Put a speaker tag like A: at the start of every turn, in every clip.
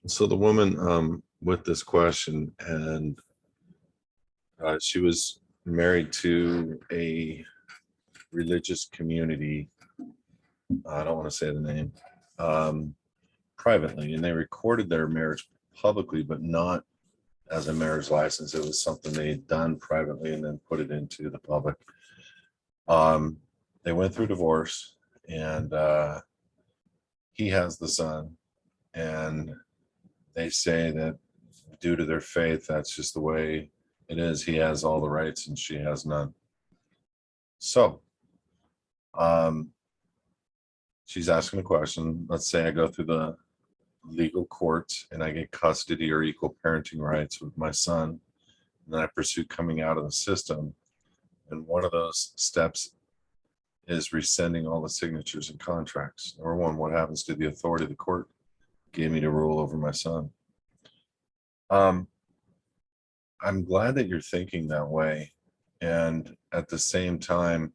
A: So the woman with this question, and she was married to a religious community. I don't want to say the name, um, privately, and they recorded their marriage publicly, but not as a marriage license. It was something they had done privately and then put it into the public. Um, they went through divorce, and he has the son, and they say that due to their faith, that's just the way it is. He has all the rights and she has none. So um, she's asking a question. Let's say I go through the legal courts and I get custody or equal parenting rights with my son, and then I pursue coming out of the system. And one of those steps is rescinding all the signatures and contracts. Number one, what happens to the authority the court gave me to rule over my son? Um, I'm glad that you're thinking that way. And at the same time,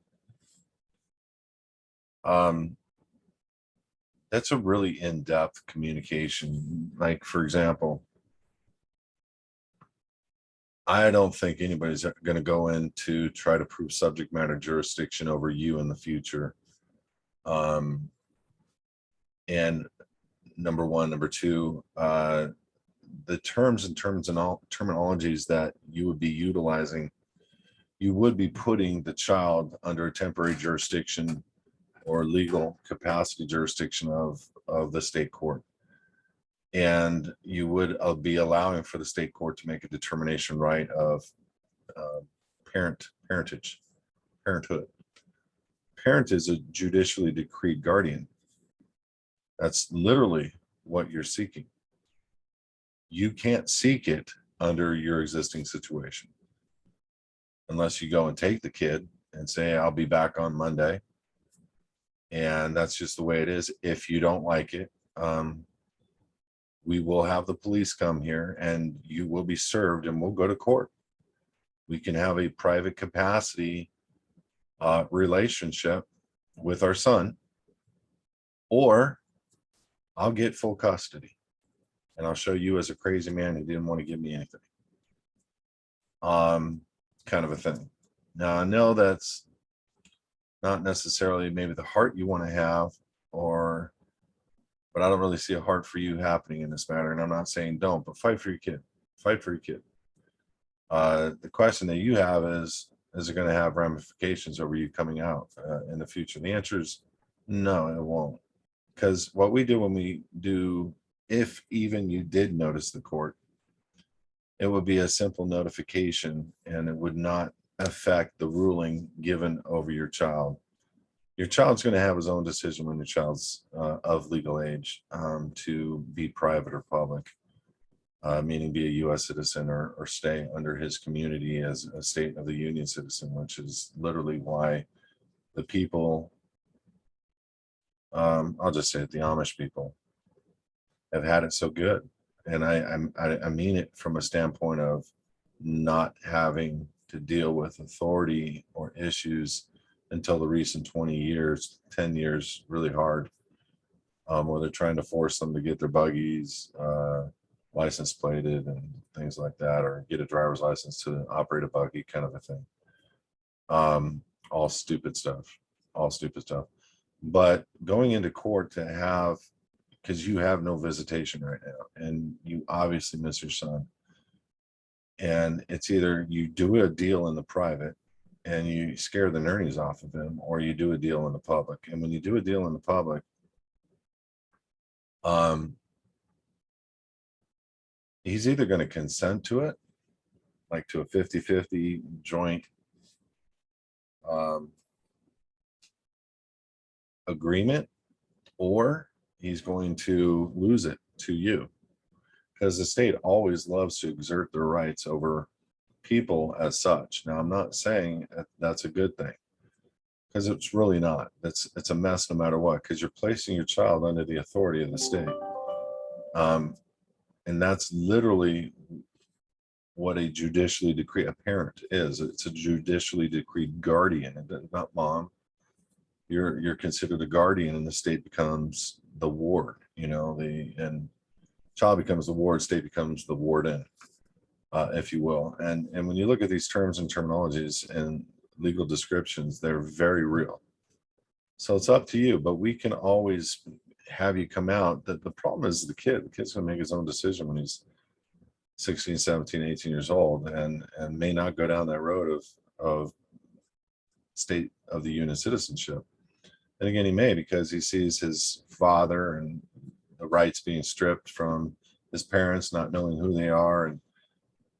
A: um, that's a really in-depth communication. Like, for example, I don't think anybody's going to go in to try to prove subject matter jurisdiction over you in the future. And number one, number two, the terms and all terminologies that you would be utilizing, you would be putting the child under a temporary jurisdiction or legal capacity jurisdiction of the state court. And you would be allowing for the state court to make a determination right of parentage, parenthood. Parent is a judicially decreed guardian. That's literally what you're seeking. You can't seek it under your existing situation unless you go and take the kid and say, I'll be back on Monday. And that's just the way it is. If you don't like it, we will have the police come here and you will be served and we'll go to court. We can have a private capacity relationship with our son, or I'll get full custody and I'll show you as a crazy man who didn't want to give me anything. Kind of a thing. Now, I know that's not necessarily maybe the heart you want to have, but I don't really see a heart for you happening in this matter. And I'm not saying don't, but fight for your kid. Fight for your kid. The question that you have is it going to have ramifications over you coming out in the future? The answer is no, it won't. Because what we do when we do, if even you did notice the court, it would be a simple notification and it would not affect the ruling given over your child. Your child's going to have his own decision when your child's of legal age to be private or public, meaning be a U.S. citizen or stay under his community as a state of the union citizen, which is literally why the people, I'll just say it, the Amish people have had it so good. And I mean it from a standpoint of not having to deal with authority or issues until the recent 20 years, 10 years, really hard, where they're trying to force them to get their buggies license plated and things like that, or get a driver's license to operate a buggy, kind of a thing. All stupid stuff, all stupid stuff. But going into court to have, because you have no visitation right now, and you obviously miss your son. And it's either you do a deal in the private and you scare the nerdies off of him, or you do a deal in the public. And when you do a deal in the public, he's either going to consent to it, like to a 50-50 joint agreement, or he's going to lose it to you, because the state always loves to exert their rights over people as such. Now, I'm not saying that's a good thing, because it's really not. It's a mess no matter what, because you're placing your child under the authority of the state. And that's literally what a judicially decreed, a parent is. It's a judicially decreed guardian, not mom. You're considered a guardian, and the state becomes the ward, and child becomes the ward, state becomes the warden, if you will. And when you look at these terms and terminologies and legal descriptions, they're very real. So it's up to you, but we can always have you come out. That the problem is the kid's going to make his own decision when he's 16, 17, 18 years old, and may not go down that road of state of the union citizenship. And again, he may, because he sees his father and the rights being stripped from his parents, not knowing who they are, and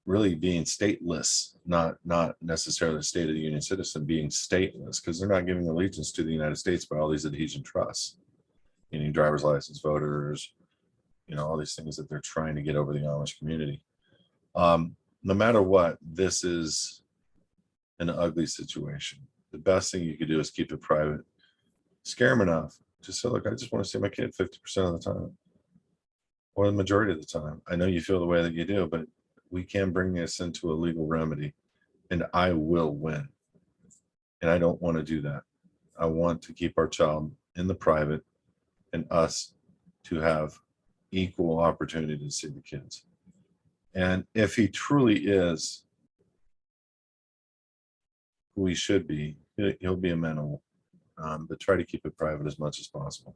A: really being stateless, not necessarily a state of the union citizen, being stateless, because they're not giving allegiance to the United States by all these adhesion trusts, meaning driver's license, voters, all these things that they're trying to get over the Amish community. No matter what, this is an ugly situation. The best thing you could do is keep it private. Scare them enough. Just say, look, I just want to see my kid 50% of the time, or the majority of the time. I know you feel the way that you do, but we can bring this into a legal remedy, and I will win. And I don't want to do that. I want to keep our child in the private and us to have equal opportunity to see the kids. And if he truly is who he should be, he'll be amenable. But try to keep it private as much as possible.